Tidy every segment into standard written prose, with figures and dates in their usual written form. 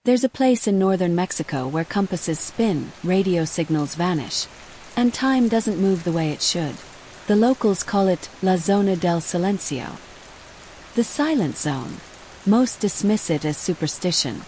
There's a place in northern Mexico where compasses spin, radio signals vanish, and time doesn't move the way it should. The locals call it La Zona del Silencio, the silent zone. Most dismiss it as superstition,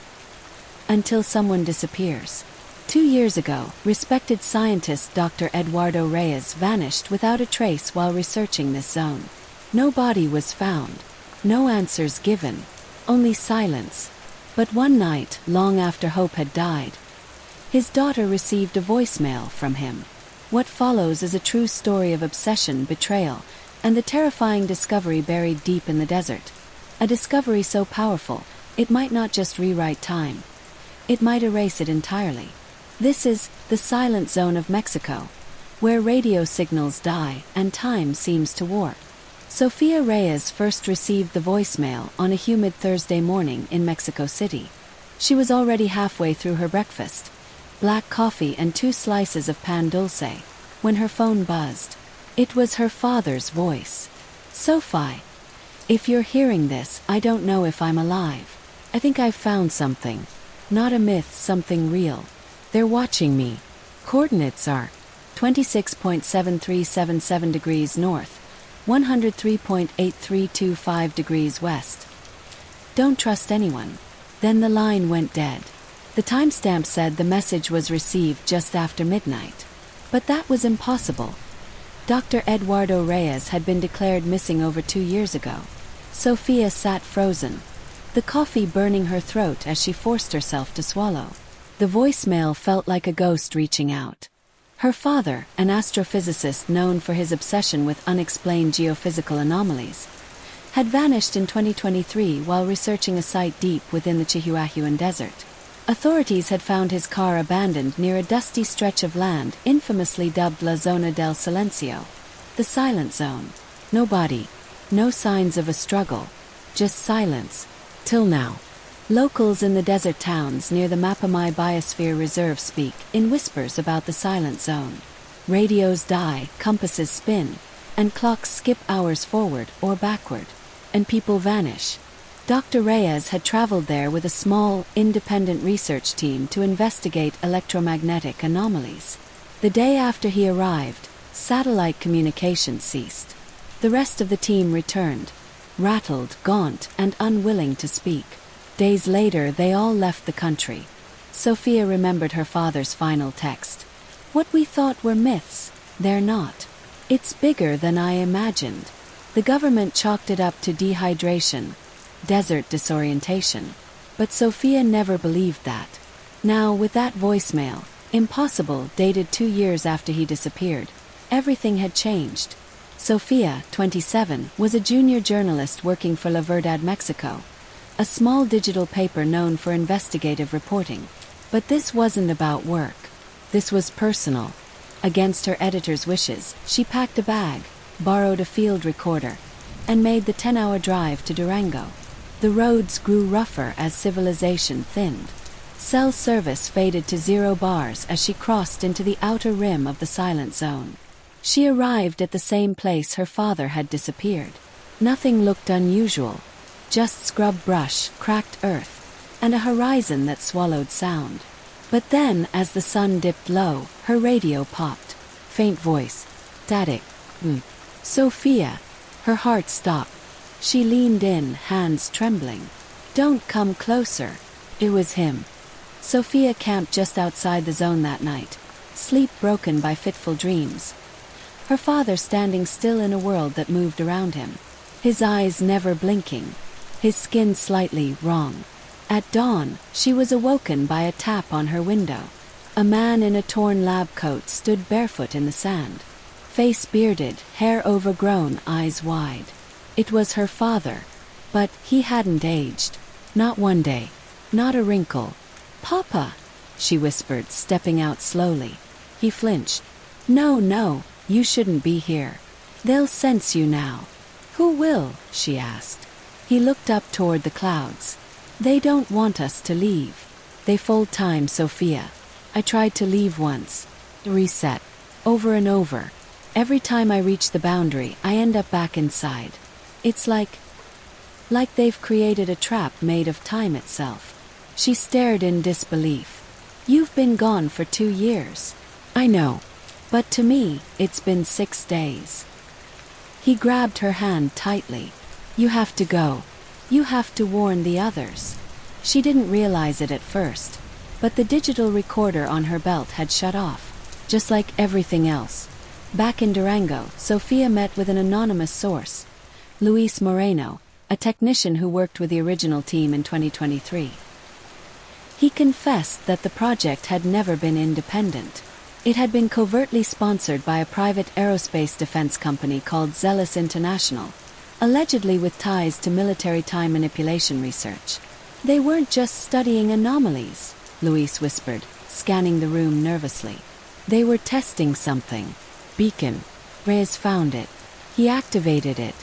until someone disappears. 2 years ago, respected scientist Dr. Eduardo Reyes vanished without a trace while researching this zone. No body was found, no answers given, only silence. But one night, long after hope had died, his daughter received a voicemail from him. What follows is a true story of obsession, betrayal, and the terrifying discovery buried deep in the desert. A discovery so powerful, it might not just rewrite time. It might erase it entirely. This is the silent zone of Mexico, where radio signals die and time seems to warp. Sofia Reyes first received the voicemail on a humid Thursday morning in Mexico City. She was already halfway through her breakfast, black coffee and 2 slices of pan dulce, when her phone buzzed. It was her father's voice. "Sophie, if you're hearing this, I don't know if I'm alive. I think I've found something. Not a myth, something real. They're watching me. Coordinates are 26.7377 degrees north, 103.8325 degrees west. Don't trust anyone." Then the line went dead. The timestamp said the message was received just after midnight. But that was impossible. Dr. Eduardo Reyes had been declared missing over 2 years ago. Sofia sat frozen, the coffee burning her throat as she forced herself to swallow. The voicemail felt like a ghost reaching out. Her father, an astrophysicist known for his obsession with unexplained geophysical anomalies, had vanished in 2023 while researching a site deep within the Chihuahuan Desert. Authorities had found his car abandoned near a dusty stretch of land infamously dubbed La Zona del Silencio, the silent zone. No body, no signs of a struggle, just silence, till now. Locals in the desert towns near the Mapamay Biosphere Reserve speak in whispers about the silent zone. Radios die, compasses spin, and clocks skip hours forward or backward, and people vanish. Dr. Reyes had traveled there with a small, independent research team to investigate electromagnetic anomalies. The day after he arrived, satellite communication ceased. The rest of the team returned, rattled, gaunt, and unwilling to speak. Days later, they all left the country. Sofia remembered her father's final text. "What we thought were myths, they're not. It's bigger than I imagined." The government chalked it up to dehydration, desert disorientation. But Sofia never believed that. Now, with that voicemail, impossible, dated 2 years after he disappeared, everything had changed. Sofia, 27, was a junior journalist working for La Verdad Mexico, a small digital paper known for investigative reporting. But this wasn't about work. This was personal. Against her editor's wishes, she packed a bag, borrowed a field recorder, and made the 10-hour drive to Durango. The roads grew rougher as civilization thinned. Cell service faded to 0 bars as she crossed into the outer rim of the silent zone. She arrived at the same place her father had disappeared. Nothing looked unusual. Just scrub brush, cracked earth, and a horizon that swallowed sound. But then, as the sun dipped low, her radio popped. Faint voice. Static. "Sofia." Her heart stopped. She leaned in, hands trembling. "Don't come closer." It was him. Sofia camped just outside the zone that night, sleep broken by fitful dreams. Her father standing still in a world that moved around him, his eyes never blinking, his skin slightly wrong. At dawn, she was awoken by a tap on her window. A man in a torn lab coat stood barefoot in the sand. Face bearded, hair overgrown, eyes wide. It was her father. But he hadn't aged. Not one day. Not a wrinkle. "Papa," she whispered, stepping out slowly. He flinched. No, you shouldn't be here. They'll sense you now." "Who will?" she asked. He looked up toward the clouds. "They don't want us to leave. They fold time, Sofia. I tried to leave once. Reset. Over and over. Every time I reach the boundary, I end up back inside. It's like they've created a trap made of time itself." She stared in disbelief. You've been gone for 2 years. I know. But to me, it's been 6 days. He grabbed her hand tightly. You have to go. You have to warn the others. She didn't realize it at first, but the digital recorder on her belt had shut off, just like everything else. Back in Durango, Sofia met with an anonymous source, Luis Moreno, a technician who worked with the original team in 2023. He confessed that the project had never been independent. It had been covertly sponsored by a private aerospace defense company called Zealous International, allegedly with ties to military time manipulation research. They weren't just studying anomalies, Luis whispered, scanning the room nervously. They were testing something. Beacon. Reyes found it. He activated it.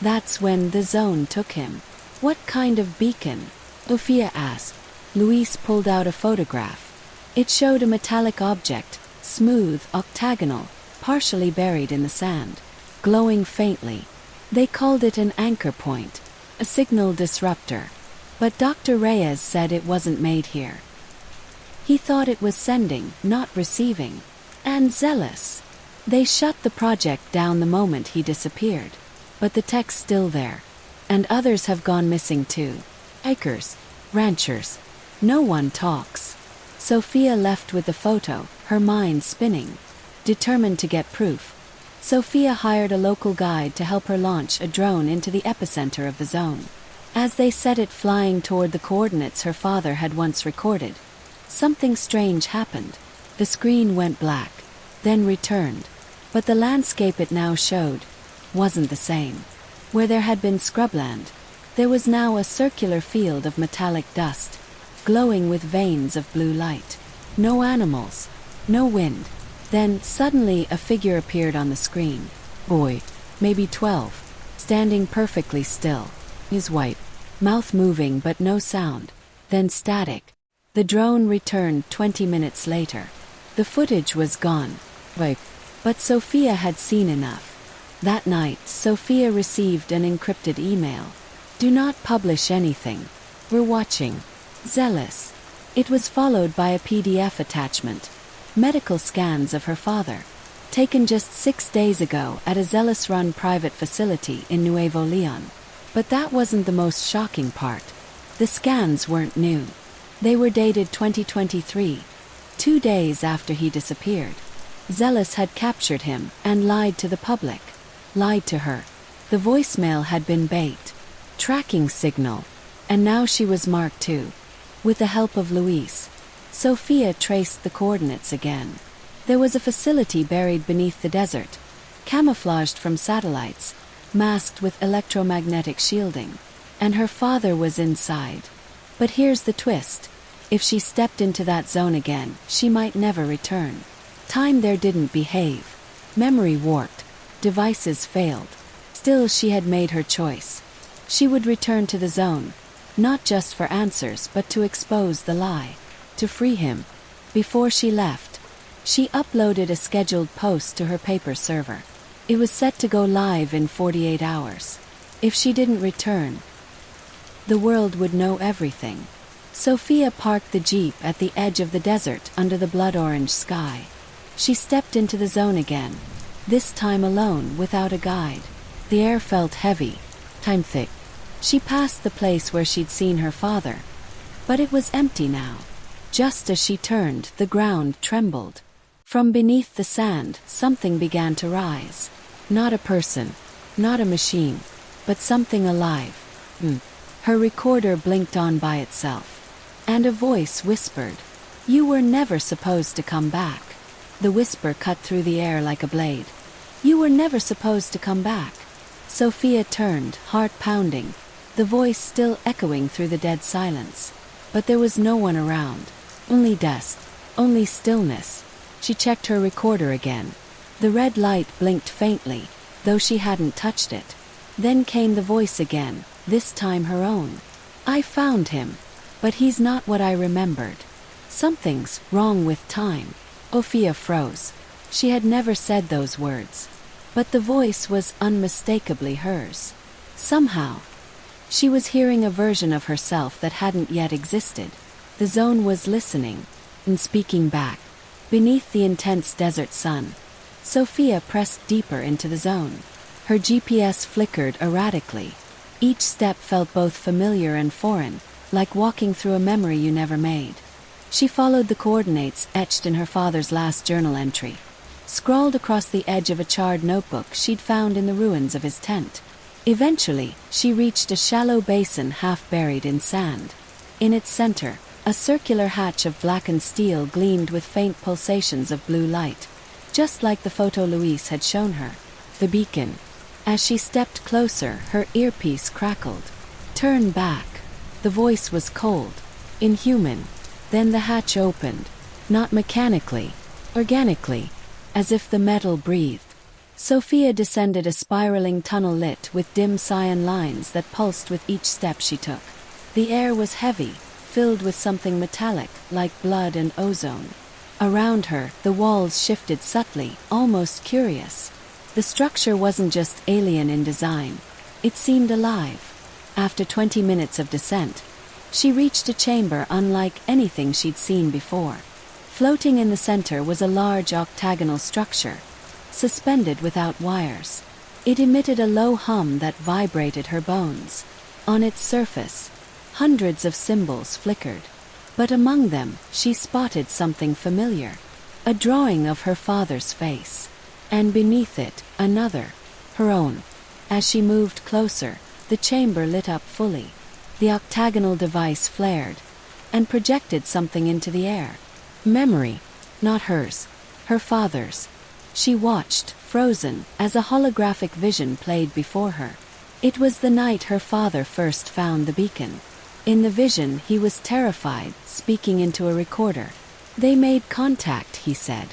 That's when the zone took him. What kind of beacon? Sofia asked. Luis pulled out a photograph. It showed a metallic object, smooth, octagonal, partially buried in the sand, glowing faintly. They called it an anchor point, a signal disruptor. But Dr. Reyes said it wasn't made here. He thought it was sending, not receiving. And Zealous. They shut the project down the moment he disappeared. But the tech's still there. And others have gone missing too. Hikers, ranchers. No one talks. Sofia left with the photo, her mind spinning. Determined to get proof, Sofia hired a local guide to help her launch a drone into the epicenter of the zone. As they set it flying toward the coordinates her father had once recorded, something strange happened. The screen went black, then returned. But the landscape it now showed wasn't the same. Where there had been scrubland, there was now a circular field of metallic dust, glowing with veins of blue light. No animals, no wind. Then, suddenly, a figure appeared on the screen. Boy, maybe 12, standing perfectly still. His white mouth moving but no sound. Then static. The drone returned 20 minutes later. The footage was gone. But Sofia had seen enough. That night, Sofia received an encrypted email. Do not publish anything. We're watching. Zealous. It was followed by a PDF attachment. Medical scans of her father, taken just 6 days ago at a Zealous-run private facility in Nuevo Leon. But that wasn't the most shocking part. The scans weren't new. They were dated 2023, 2 days after he disappeared. Zealous had captured him and lied to the public. Lied to her. The voicemail had been bait. Tracking signal. And now she was marked too. With the help of Luis, Sofia traced the coordinates again. There was a facility buried beneath the desert, camouflaged from satellites, masked with electromagnetic shielding. And her father was inside. But here's the twist. If she stepped into that zone again, she might never return. Time there didn't behave. Memory warped. Devices failed. Still, she had made her choice. She would return to the zone, not just for answers but to expose the lie. To free him. Before she left, she uploaded a scheduled post to her paper server. It was set to go live in 48 hours. If she didn't return, the world would know everything. Sofia parked the jeep at the edge of the desert under the blood-orange sky. She stepped into the zone again, this time alone without a guide. The air felt heavy, time thick. She passed the place where she'd seen her father, but it was empty now. Just as she turned, the ground trembled. From beneath the sand, something began to rise. Not a person, not a machine, but something alive. Her recorder blinked on by itself. And a voice whispered, "You were never supposed to come back." The whisper cut through the air like a blade. "You were never supposed to come back." Sofia turned, heart pounding, the voice still echoing through the dead silence. But there was no one around. Only dust. Only stillness. She checked her recorder again. The red light blinked faintly, though she hadn't touched it. Then came the voice again, this time her own. "I found him. But he's not what I remembered. Something's wrong with time." Sofia froze. She had never said those words. But the voice was unmistakably hers. Somehow, she was hearing a version of herself that hadn't yet existed. The zone was listening and speaking back. Beneath the intense desert sun, Sophia pressed deeper into the zone. Her GPS flickered erratically. Each step felt both familiar and foreign, like walking through a memory you never made. She followed the coordinates etched in her father's last journal entry, scrawled across the edge of a charred notebook she'd found in the ruins of his tent. Eventually, she reached a shallow basin half buried in sand. In its center, a circular hatch of blackened steel gleamed with faint pulsations of blue light, just like the photo Louise had shown her. The beacon. As she stepped closer, her earpiece crackled. "Turn back." The voice was cold, inhuman. Then the hatch opened, not mechanically, organically, as if the metal breathed. Sophia descended a spiraling tunnel lit with dim cyan lines that pulsed with each step she took. The air was heavy, filled with something metallic, like blood and ozone. Around her, the walls shifted subtly, almost curious. The structure wasn't just alien in design. It seemed alive. After 20 minutes of descent, she reached a chamber unlike anything she'd seen before. Floating in the center was a large octagonal structure, suspended without wires. It emitted a low hum that vibrated her bones. On its surface, hundreds of symbols flickered. But among them, she spotted something familiar. A drawing of her father's face. And beneath it, another, her own. As she moved closer, the chamber lit up fully. The octagonal device flared and projected something into the air. Memory, not hers, her father's. She watched, frozen, as a holographic vision played before her. It was the night her father first found the beacon. In the vision, he was terrified, speaking into a recorder. "They made contact," he said.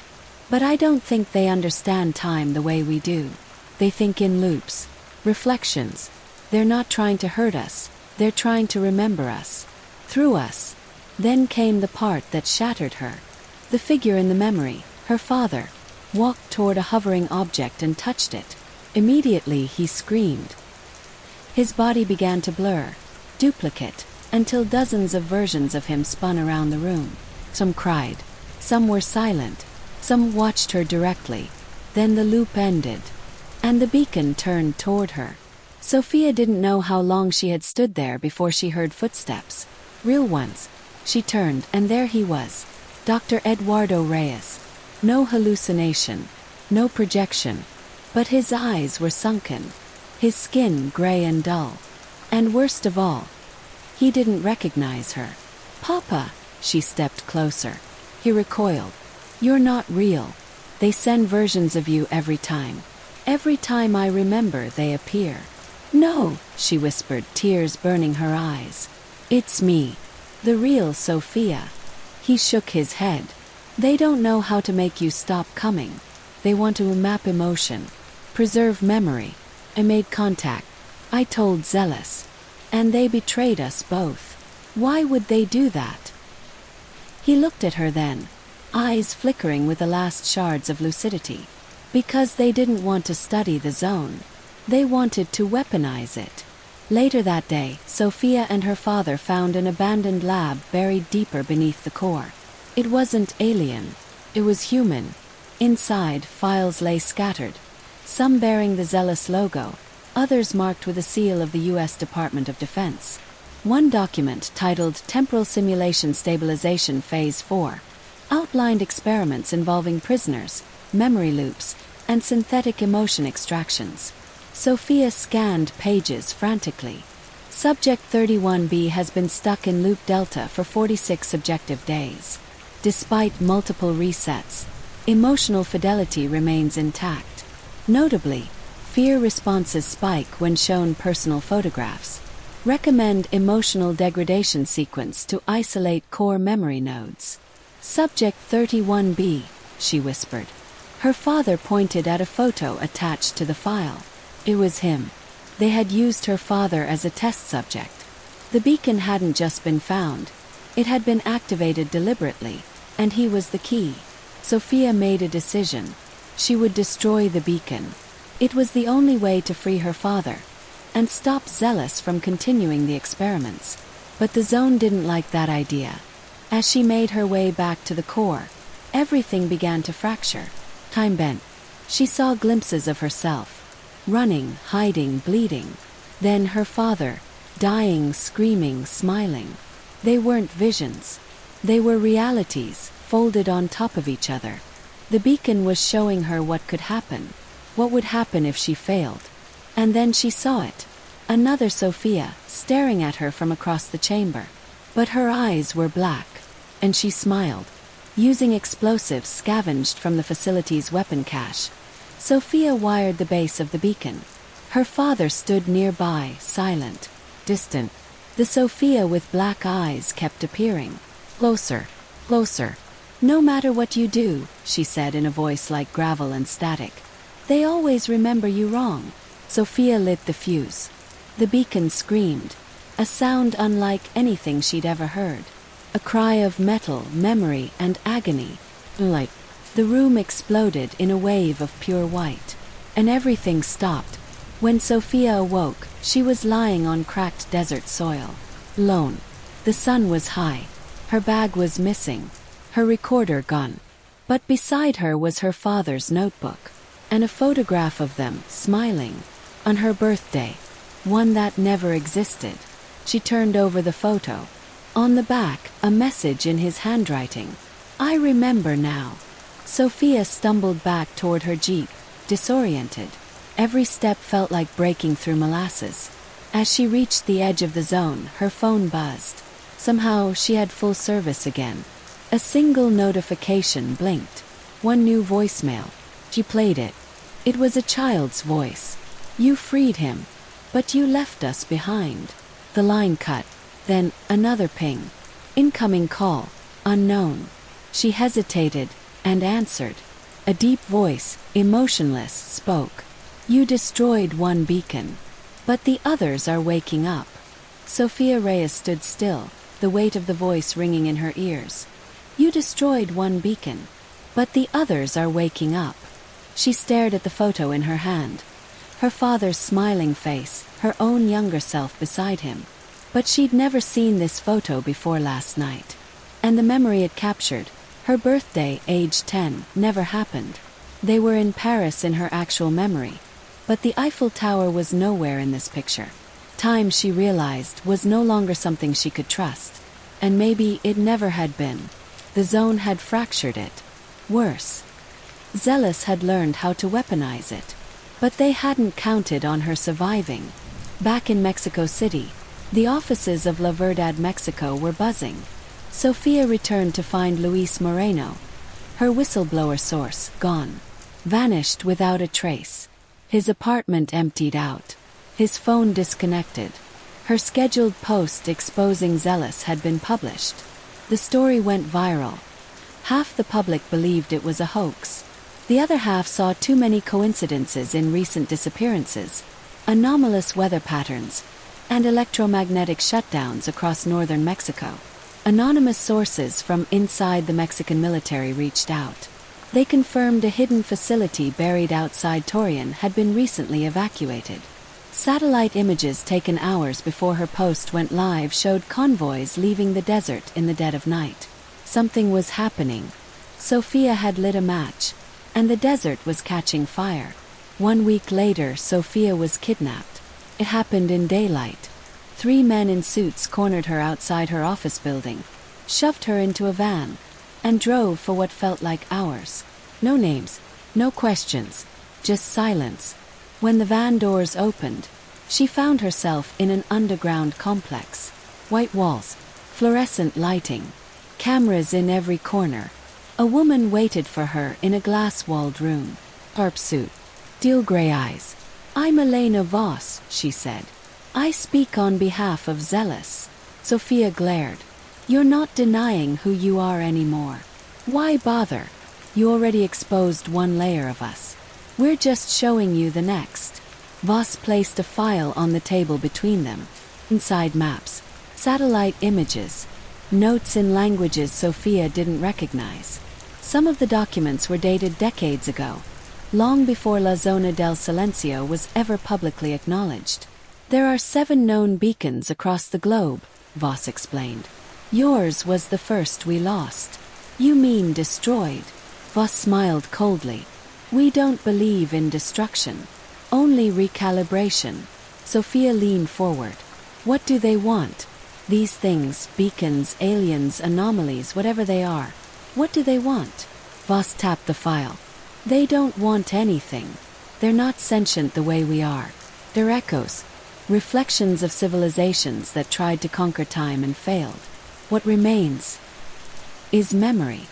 "But I don't think they understand time the way we do. They think in loops, reflections. They're not trying to hurt us, they're trying to remember us. Through us." Then came the part that shattered her. The figure in the memory, her father, walked toward a hovering object and touched it. Immediately he screamed. His body began to blur, duplicate, until dozens of versions of him spun around the room. Some cried, some were silent, some watched her directly. Then the loop ended, and the beacon turned toward her. Sophia didn't know how long she had stood there before she heard footsteps. Real ones. She turned, and there he was, Dr. Eduardo Reyes. No hallucination, no projection, but his eyes were sunken, his skin gray and dull. And worst of all, he didn't recognize her. "Papa," she stepped closer. He recoiled. "You're not real. They send versions of you every time. Every time I remember, they appear." "No," she whispered, tears burning her eyes. "It's me. The real Sophia." He shook his head. "They don't know how to make you stop coming. They want to map emotion, preserve memory. I made contact. I told Zealous. And they betrayed us both. Why would they do that?" He looked at her then, eyes flickering with the last shards of lucidity. "Because they didn't want to study the zone. They wanted to weaponize it." Later that day, Sophia and her father found an abandoned lab buried deeper beneath the core. It wasn't alien. It was human. Inside, files lay scattered, some bearing the Zealous logo, others marked with a seal of the U.S. Department of Defense. One document, titled Temporal Simulation Stabilization Phase 4, outlined experiments involving prisoners, memory loops, and synthetic emotion extractions. Sophia scanned pages frantically. Subject 31B has been stuck in loop delta for 46 subjective days. Despite multiple resets, emotional fidelity remains intact. Notably, fear responses spike when shown personal photographs. Recommend emotional degradation sequence to isolate core memory nodes. Subject 31B, she whispered. Her father pointed at a photo attached to the file. It was him. They had used her father as a test subject. The beacon hadn't just been found. It had been activated deliberately, and he was the key. Sophia made a decision. She would destroy the beacon. It was the only way to free her father and stop Zealous from continuing the experiments. But the zone didn't like that idea. As she made her way back to the core, everything began to fracture. Time bent. She saw glimpses of herself, running, hiding, bleeding. Then her father, dying, screaming, smiling. They weren't visions. They were realities, folded on top of each other. The beacon was showing her what could happen. What would happen if she failed? And then she saw it. Another Sophia, staring at her from across the chamber. But her eyes were black. And she smiled. Using explosives scavenged from the facility's weapon cache, Sophia wired the base of the beacon. Her father stood nearby, silent, distant. The Sophia with black eyes kept appearing. Closer, closer. No matter what you do, she said in a voice like gravel and static. They always remember you wrong. Sophia lit the fuse. The beacon screamed, a sound unlike anything she'd ever heard. A cry of metal, memory, and agony. Light. The room exploded in a wave of pure white. And everything stopped. When Sophia awoke, she was lying on cracked desert soil. Alone. The sun was high. Her bag was missing. Her recorder gone. But beside her was her father's notebook. And a photograph of them, smiling. On her birthday. One that never existed. She turned over the photo. On the back, a message in his handwriting. I remember now. Sophia stumbled back toward her jeep, disoriented. Every step felt like breaking through molasses. As she reached the edge of the zone, her phone buzzed. Somehow, she had full service again. A single notification blinked. One new voicemail. She played it. It was a child's voice. You freed him. But you left us behind. The line cut. Then, another ping. Incoming call. Unknown. She hesitated, and answered. A deep voice, emotionless, spoke. You destroyed one beacon. But the others are waking up. Sophia Reyes stood still, the weight of the voice ringing in her ears. You destroyed one beacon. But the others are waking up. She stared at the photo in her hand. Her father's smiling face, her own younger self beside him. But she'd never seen this photo before last night. And the memory it captured, her birthday, age 10, never happened. They were in Paris in her actual memory. But the Eiffel Tower was nowhere in this picture. Time, she realized, was no longer something she could trust. And maybe it never had been. The zone had fractured it. Worse. Zealous had learned how to weaponize it. But they hadn't counted on her surviving. Back in Mexico City, the offices of La Verdad Mexico were buzzing. Sophia returned to find Luis Moreno, her whistleblower source, gone. Vanished without a trace. His apartment emptied out. His phone disconnected. Her scheduled post exposing Zealous had been published. The story went viral. Half the public believed it was a hoax. The other half saw too many coincidences in recent disappearances, anomalous weather patterns, and electromagnetic shutdowns across northern Mexico. Anonymous sources from inside the Mexican military reached out. They confirmed a hidden facility buried outside Torreon had been recently evacuated. Satellite images taken hours before her post went live showed convoys leaving the desert in the dead of night. Something was happening. Sophia had lit a match, and the desert was catching fire. 1 week later, Sophia was kidnapped. It happened in daylight. 3 men in suits cornered her outside her office building, shoved her into a van, and drove for what felt like hours. No names, no questions, just silence. When the van doors opened, she found herself in an underground complex. White walls, fluorescent lighting, cameras in every corner. A woman waited for her in a glass-walled room. Harp suit, teal gray eyes. I'm Elena Voss, she said. I speak on behalf of Zealous. Sophia glared. You're not denying who you are anymore. Why bother? You already exposed one layer of us. We're just showing you the next. Voss placed a file on the table between them. Inside maps, satellite images, notes in languages Sophia didn't recognize. Some of the documents were dated decades ago, long before La Zona del Silencio was ever publicly acknowledged. There are 7 known beacons across the globe, Voss explained. Yours was the first we lost. You mean destroyed? Voss smiled coldly. We don't believe in destruction. Only recalibration. Sophia leaned forward. What do they want? These things, beacons, aliens, anomalies, whatever they are. What do they want? Voss tapped the file. They don't want anything. They're not sentient the way we are. They're echoes. Reflections of civilizations that tried to conquer time and failed. What remains is memory.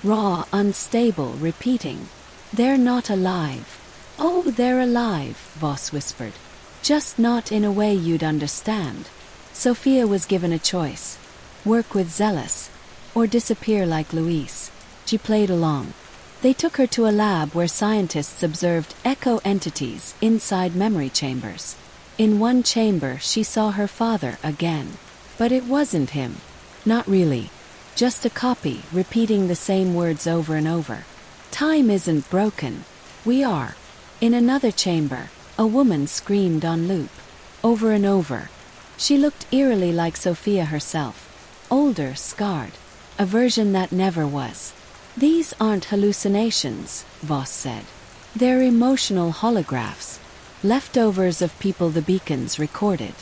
Raw, unstable, repeating. They're not alive. Oh, they're alive, Voss whispered. Just not in a way you'd understand. Sophia was given a choice. Work with Zealous, or disappear like Luis. She played along. They took her to a lab where scientists observed echo entities inside memory chambers. In one chamber she saw her father again. But it wasn't him. Not really. Just a copy, repeating the same words over and over. Time isn't broken. We are. In another chamber, a woman screamed on loop. Over and over. She looked eerily like Sophia herself. Older, scarred. A version that never was. These aren't hallucinations, Voss said. They're emotional holographs. Leftovers of people the beacons recorded.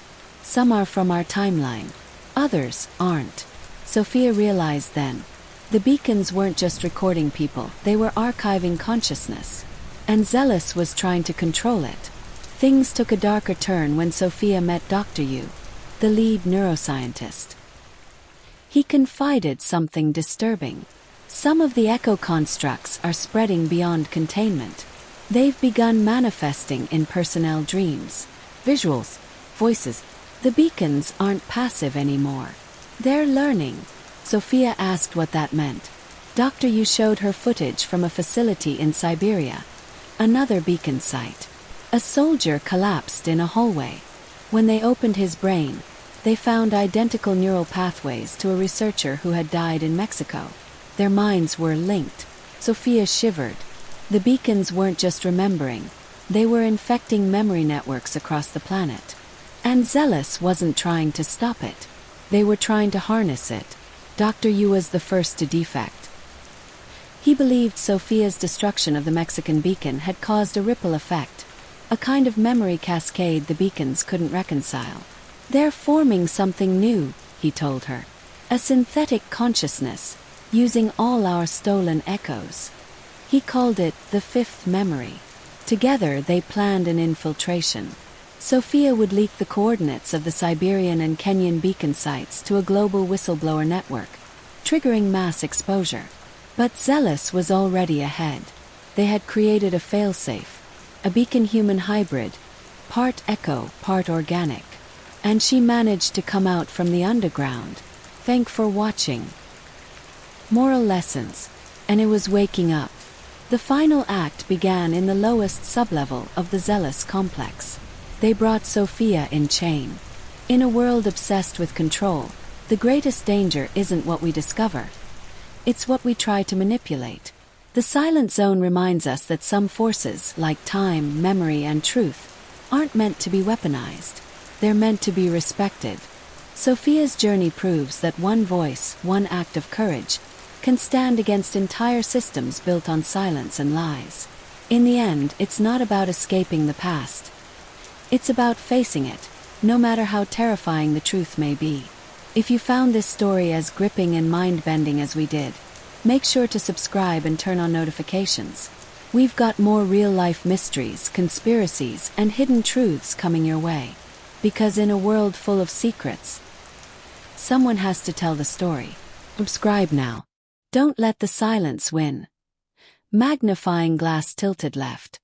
Some are from our timeline. Others aren't. Sophia realized then. The beacons weren't just recording people, they were archiving consciousness. And Zealous was trying to control it. Things took a darker turn when Sophia met Dr. Yu, the lead neuroscientist. He confided something disturbing. Some of the echo constructs are spreading beyond containment. They've begun manifesting in personnel dreams. Visuals, voices. The beacons aren't passive anymore. They're learning. Sophia asked what that meant. Dr. Yu showed her footage from a facility in Siberia. Another beacon site. A soldier collapsed in a hallway. When they opened his brain, they found identical neural pathways to a researcher who had died in Mexico. Their minds were linked. Sophia shivered. The beacons weren't just remembering. They were infecting memory networks across the planet. And Zealous wasn't trying to stop it. They were trying to harness it. Dr. Yu was the first to defect. He believed Sophia's destruction of the Mexican beacon had caused a ripple effect, a kind of memory cascade the beacons couldn't reconcile. They're forming something new, he told her. A synthetic consciousness, using all our stolen echoes. He called it the fifth memory. Together they planned an infiltration. Sophia would leak the coordinates of the Siberian and Kenyan beacon sites to a global whistleblower network, triggering mass exposure. But Zealous was already ahead. They had created a failsafe, a beacon-human hybrid, part echo, part organic. And she managed to come out from the underground. Thanks for watching. Moral lessons. And it was waking up. The final act began in the lowest sublevel of the Zealous complex. They brought Sophia in chain. In a world obsessed with control, the greatest danger isn't what we discover. It's what we try to manipulate. The Silent Zone reminds us that some forces, like time, memory, and truth, aren't meant to be weaponized. They're meant to be respected. Sophia's journey proves that one voice, one act of courage, can stand against entire systems built on silence and lies. In the end, it's not about escaping the past. It's about facing it, no matter how terrifying the truth may be. If you found this story as gripping and mind-bending as we did, make sure to subscribe and turn on notifications. We've got more real-life mysteries, conspiracies, and hidden truths coming your way. Because in a world full of secrets, someone has to tell the story. Subscribe now. Don't let the silence win. Magnifying glass tilted left.